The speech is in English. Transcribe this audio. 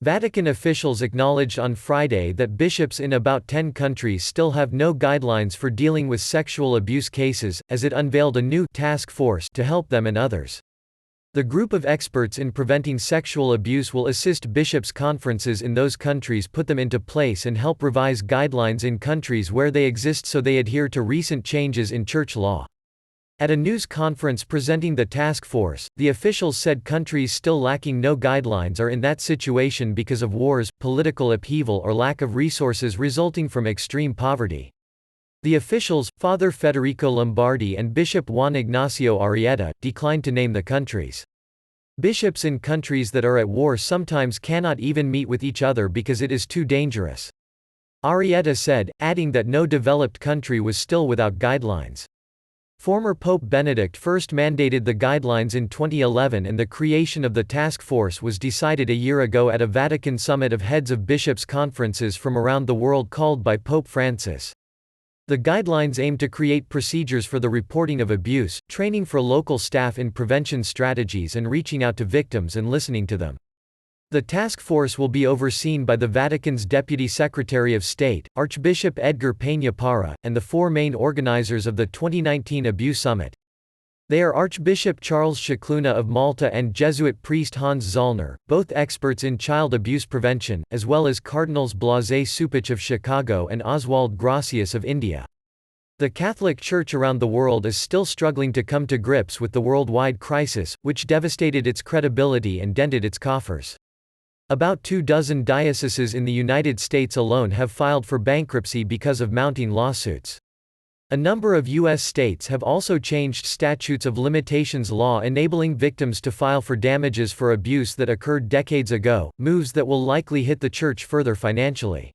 Vatican officials acknowledged on Friday that bishops in about 10 countries still have no guidelines for dealing with sexual abuse cases, as it unveiled a new task force to help them and others. The group of experts in preventing sexual abuse will assist bishops' conferences in those countries, put them into place, and help revise guidelines in countries where they exist so they adhere to recent changes in church law. At a news conference presenting the task force, the officials said countries still lacking no guidelines are in that situation because of wars, political upheaval, or lack of resources resulting from extreme poverty. The officials, Father Federico Lombardi and Bishop Juan Ignacio Arrieta, declined to name the countries. Bishops in countries that are at war sometimes cannot even meet with each other because it is too dangerous. Arrieta said, adding that no developed country was still without guidelines. Former Pope Benedict first mandated the guidelines in 2011, and the creation of the task force was decided a year ago at a Vatican summit of heads of bishops' conferences from around the world called by Pope Francis. The guidelines aim to create procedures for the reporting of abuse, training for local staff in prevention strategies, and reaching out to victims and listening to them. The task force will be overseen by the Vatican's Deputy Secretary of State, Archbishop Edgar Peña Parra, and the four main organizers of the 2019 Abuse Summit. They are Archbishop Charles Scicluna of Malta and Jesuit priest Hans Zollner, both experts in child abuse prevention, as well as Cardinals Blase Supich of Chicago and Oswald Gracias of India. The Catholic Church around the world is still struggling to come to grips with the worldwide crisis, which devastated its credibility and dented its coffers. About 24 dioceses in the United States alone have filed for bankruptcy because of mounting lawsuits. A number of U.S. states have also changed statutes of limitations law enabling victims to file for damages for abuse that occurred decades ago, moves that will likely hit the Church further financially.